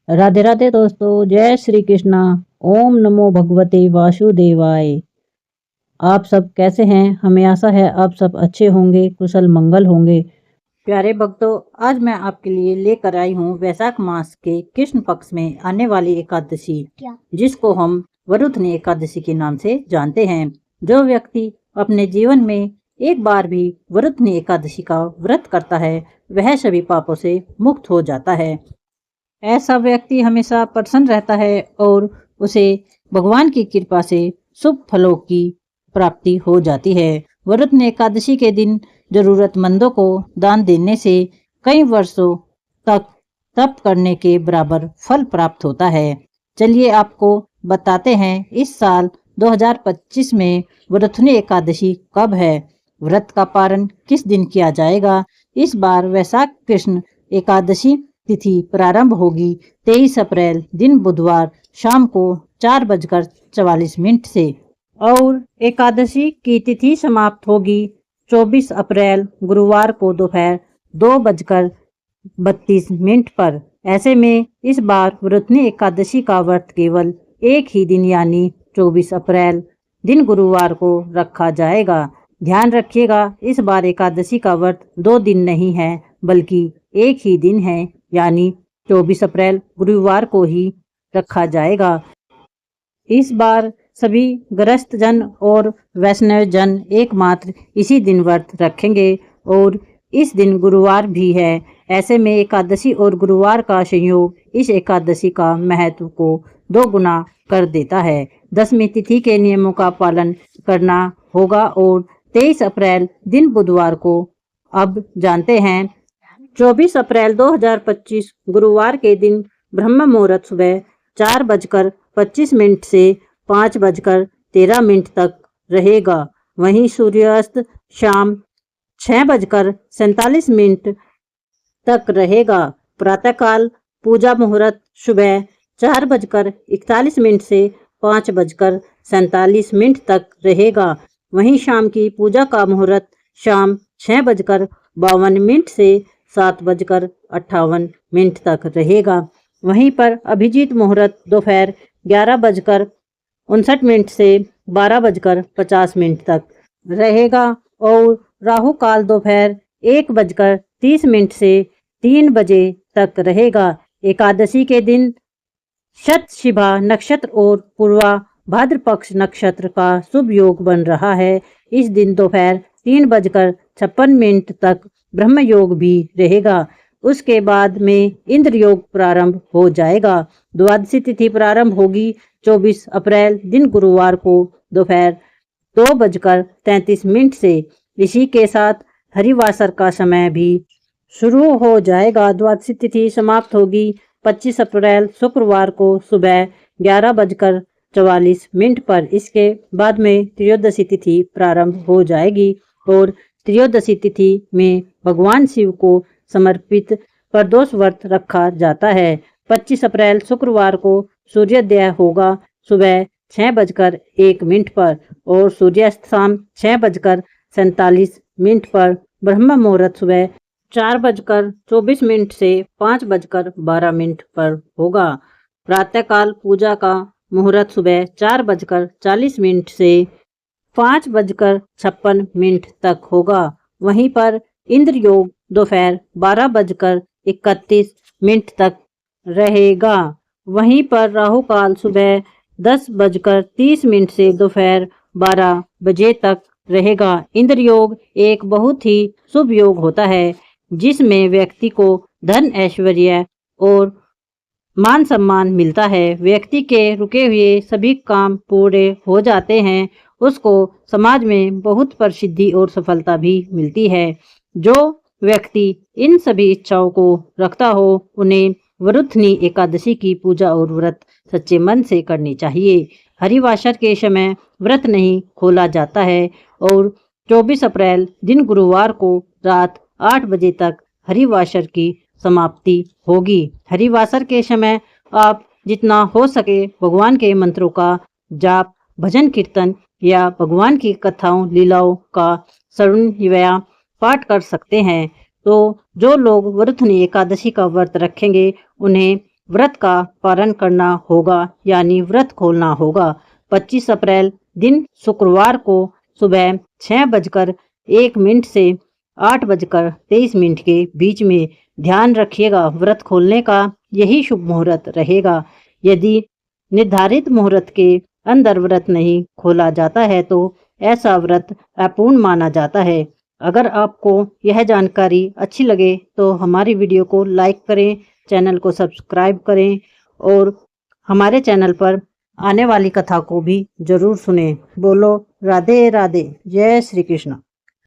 राधे राधे दोस्तों, जय श्री कृष्णा। ओम नमो भगवते वासुदेवाय। आप सब कैसे हैं? हमें आशा है आप सब अच्छे होंगे, कुशल मंगल होंगे। प्यारे भक्तों, आज मैं आपके लिए लेकर आई हूँ वैशाख मास के कृष्ण पक्ष में आने वाली एकादशी, जिसको हम वरुथनी एकादशी के नाम से जानते हैं। जो व्यक्ति अपने जीवन में एक बार भी वरुथनी एकादशी का व्रत करता है, वह सभी पापों से मुक्त हो जाता है। ऐसा व्यक्ति हमेशा प्रसन्न रहता है और उसे भगवान की कृपा से शुभ फलों की प्राप्ति हो जाती है। वरुथनी एकादशी के दिन जरूरतमंदों को दान देने से कई वर्षों तक तप करने के बराबर फल प्राप्त होता है। चलिए आपको बताते हैं इस साल 2025 में वरुथनी एकादशी कब है, व्रत का पारण किस दिन किया जाएगा। इस बार वैशाख कृष्ण एकादशी तिथि प्रारंभ होगी 23 अप्रैल दिन बुधवार शाम को 4:44 से और एकादशी की तिथि समाप्त होगी 24 अप्रैल गुरुवार को दोपहर 2:32 पर। ऐसे में इस बार वरुथनी एकादशी का व्रत केवल एक ही दिन यानी 24 अप्रैल दिन गुरुवार को रखा जाएगा। ध्यान रखिएगा, इस बार एकादशी का व्रत 2 दिन नहीं है बल्कि एक ही दिन है, यानी 24 अप्रैल गुरुवार को ही रखा जाएगा। इस बार सभी गृहस्थ जन और वैष्णव जन एकमात्र इसी दिन व्रत रखेंगे और इस दिन गुरुवार भी है। ऐसे में एकादशी और गुरुवार का संयोग इस एकादशी का महत्व को 2 गुना कर देता है। दसवीं तिथि के नियमों का पालन करना होगा और 23 अप्रैल दिन बुधवार को अब जानते हैं। 24 अप्रैल 2025 गुरुवार के दिन ब्रह्म मुहूर्त सुबह 4:25 से 5:13 तक रहेगा। वहीं सूर्यास्त शाम 6:47 तक रहेगा। प्रातःकाल पूजा मुहूर्त सुबह 4:41 से 5:47 तक रहेगा। वहीं शाम की पूजा का मुहूर्त शाम 6:52 से 7:58 तक रहेगा। वहीं पर अभिजीत मुहूर्त दोपहर 11:59 से 12:50 तक रहेगा और राहु काल दोपहर 1:30 से 3 बजे तक रहेगा। एकादशी के दिन शतशिभा नक्षत्र और पूर्वा भाद्र पक्ष नक्षत्र का शुभ योग बन रहा है। इस दिन दोपहर 3:56 तक ब्रह्म योग भी रहेगा। उसके बाद में इंद्र योग प्रारंभ हो जाएगा। द्वादशी तिथि प्रारंभ होगी 24 अप्रैल दिन गुरुवार को दोपहर 2:33 से। इसी के साथ हरिवासर का समय भी शुरू हो जाएगा। द्वादशी तिथि समाप्त होगी 25 अप्रैल शुक्रवार को सुबह 11:44 पर। इसके बाद में त्रयोदशी तिथि प्रारंभ हो जाएगी और त्रयोदशी तिथि में भगवान शिव को समर्पित प्रदोष व्रत रखा जाता है। 25 अप्रैल शुक्रवार को सूर्योदय होगा सुबह 6:01 पर और सूर्यास्त शाम 6:47 पर। ब्रह्म मुहूर्त सुबह 4:24 से 5:12 पर होगा। प्रातःकाल पूजा का मुहूर्त सुबह 4:40 से 5:56 तक होगा। वहीं पर इंद्र योग दोपहर 12:31 तक रहेगा। वहीं पर राहु काल सुबह 10:30 से दोपहर 12 बजे तक रहेगा। इंद्र योग एक बहुत ही शुभ योग होता है, जिसमें व्यक्ति को धन ऐश्वर्य और मान सम्मान मिलता है। व्यक्ति के रुके हुए सभी काम पूरे हो जाते हैं। उसको समाज में बहुत प्रसिद्धि और सफलता भी मिलती है। जो व्यक्ति इन सभी इच्छाओं को रखता हो, उन्हें वरुथनी एकादशी की पूजा और व्रत सच्चे मन से करनी चाहिए। हरिवासर के समय व्रत नहीं खोला जाता है और 24 अप्रैल दिन गुरुवार को रात 8 बजे तक हरिवासर की समाप्ति होगी। हरिवासर के समय आप जितना हो सके भगवान के मंत्रों का जाप, भजन कीर्तन या भगवान की कथाओं लीलाओं का श्रवण या पाठ कर सकते हैं। तो जो लोग वरुथनी एकादशी का व्रत रखेंगे, उन्हें व्रत का पालन करना होगा, यानी व्रत खोलना होगा। 25 अप्रैल दिन शुक्रवार को सुबह 6:01 से 8:23 के बीच में ध्यान रखिएगा। व्रत खोलने का यही शुभ मुहूर्त रहेगा। यदि निर्धारित मुहूर्त के अंदर व्रत नहीं खोला जाता है तो ऐसा व्रत अपूर्ण माना जाता है। अगर आपको यह जानकारी अच्छी लगे तो हमारी वीडियो को लाइक करें, चैनल को सब्सक्राइब करें और हमारे चैनल पर आने वाली कथा को भी जरूर सुनें। बोलो राधे राधे, जय श्री कृष्ण।